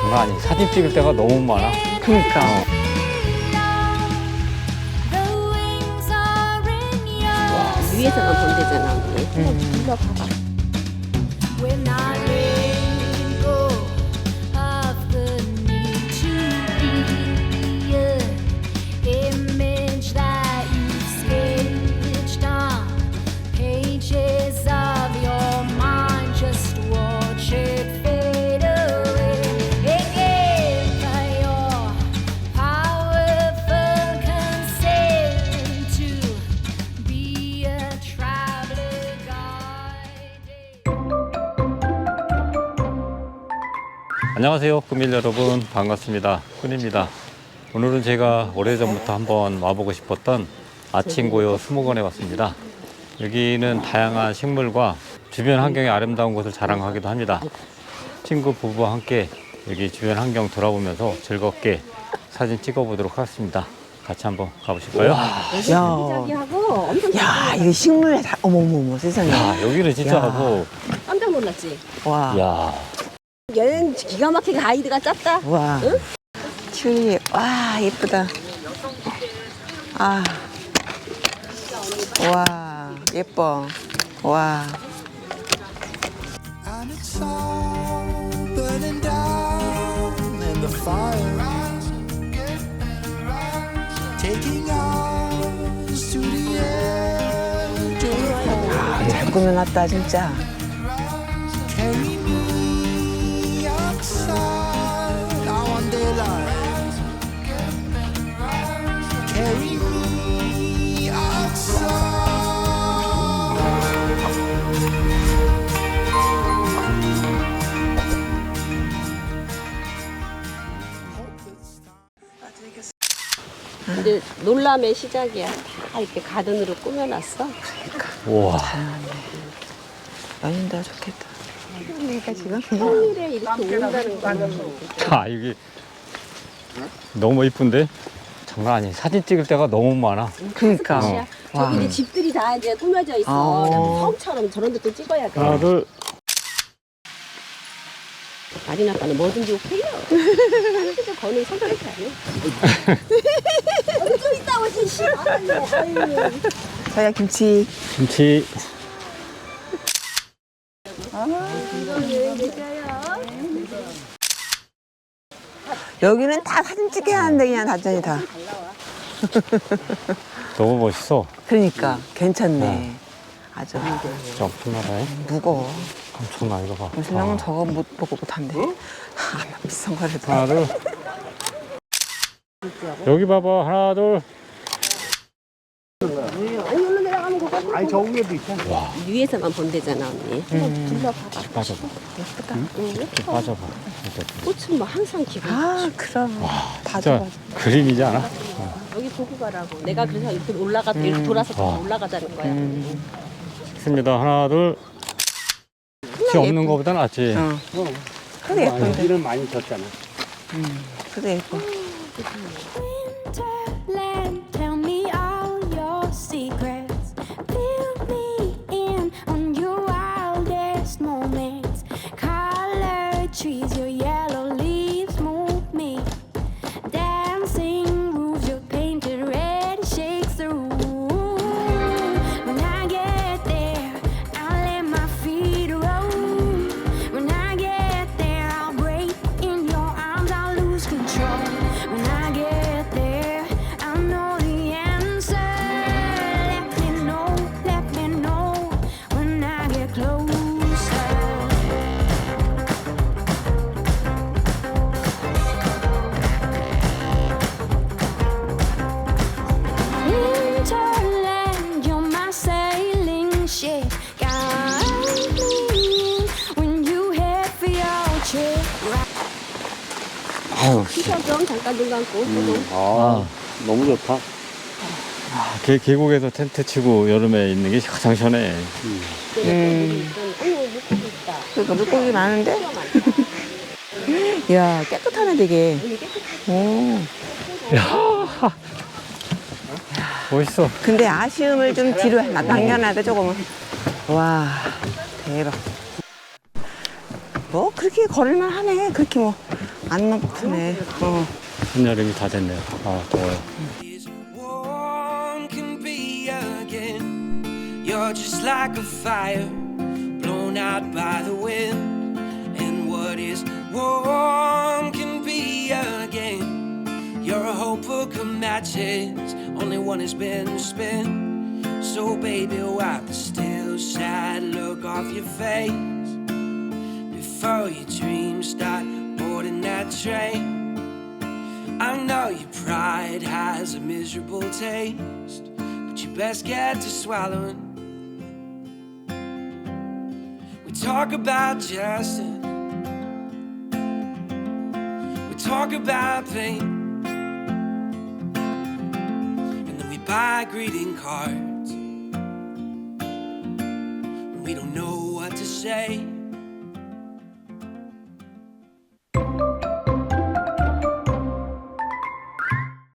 장난 아니. 사진 찍을 때가 너무 많아. 그러니까. 위에서만 본대잖아, 언니. 한번 둘러봐봐. 안녕하세요, 구밀 여러분. 반갑습니다. 꾼입니다. 오늘은 제가 오래전부터 한번 와보고 싶었던 아침고요 수목원에 왔습니다. 여기는 다양한 식물과 주변 환경의 아름다운 곳을 자랑하기도 합니다. 친구 부부와 함께 여기 주변 환경 돌아보면서 즐겁게 사진 찍어보도록 하겠습니다. 같이 한번 가보실까요? 야, 이거 식물 다, 어머머머, 세상에. 야, 여기는 진짜 야. 뭐, 깜짝 놀랐지? 와, 야, 여행 기가 막히게 가이드가 짰다. 와. 응? 튤립, 와, 예쁘다. 아, 와, 예뻐. 와. And it's all burning down in the fire, taking us to the edge of the cold. 잘 꾸며놨다, 진짜. Carry me outside our daylight. Carry me outside. 이제 놀람의 시작이야. 다 이렇게 가든으로 꾸며놨어. 우와. 연인들 좋겠다. 그러니까 지금. 평일에 이렇게 온다는 거는 아, 이게 너무 이쁜데? 장난 아니. 사진 찍을 때가 너무 많아. 그러니까. 끝이야. 저기 이제 집들이 다 이제 꾸며져 있어. 어. 성처럼 저런 데또 찍어야 돼. 하나, 둘. 마린 아빠는 뭐든지 오케이요. 사진도 거는 성격이 아니야. 어디 좀 있다 오지. 씨. 아유. 저야 김치. 김치. 여기는 다 사진 찍게 하는데, 그냥 다전이 다. 너무 멋있어. 그러니까. 괜찮네. 아주. 진짜 엄청나다. 무거워. 엄청나, 이거 봐. 우리 신랑은 저거 못 보고 못한대. 아, 비싼 거라도. 하나, 둘. 여기 봐봐. 하나, 둘. 아니 올라 내려가면 그거. 아니 저 위에도 있잖아. 위에서만 본대잖아, 언니. 한번 둘러봐봐. 빠져봐. 예쁘다. 이렇게 빠져봐. 꽃은 뭐 항상 기분. 아, 그럼. 맞아, 진짜 맞아. 그림이지 않아? 여기 보고 가라고. 내가 그래서 이렇게 이렇게 돌아서 와. 올라가자는 거야. 있습니다. 하나, 둘. 지 없는 거보다 낫지. 어. 그래, 예쁜데. 일은 많이 졌잖아. 그래, 예뻐. Winterland, tell me all your secrets. Fill me in on your wildest moments. Colored trees, your yellow leaves move me. Dancing roofs, your painted red shakes the room. When I get there, I'll let my feet roam. When I get there, I'll break in your arms, I'll lose control. When I get there, I know the answer. Let me know when I get closer. Winterland, you're my sailing ship. Guide me when you head for your trip. 아유, 시선 좀 잠깐 눈 감고. 아, 너무 좋다. 계곡에서 텐트 치고 여름에 있는 게 가장 시원해. 아유 물고기 있다. 그러니까 물고기 많은데? 이야, 깨끗하네, 되게. 오. 멋있어. 근데 아쉬움을 좀 뒤로 남겨놔야 돼, 조금은. 와, 대박. 뭐, 그렇게 걸을만 하네. 그렇게 뭐, 안 높네. 한여름이 다 됐네요. 아, 더워요. warm can be again. You're just like a fire blown out by the wind. And what is warm can be again. You're a whole book of matches, only one has been spent. So baby, wipe the still sad look off your face before your dreams start boarding that train. I know your pride has a miserable taste, but you best get to swallowing. We talk about justice, we talk about pain, and then we buy greeting cards. We don't know what to say.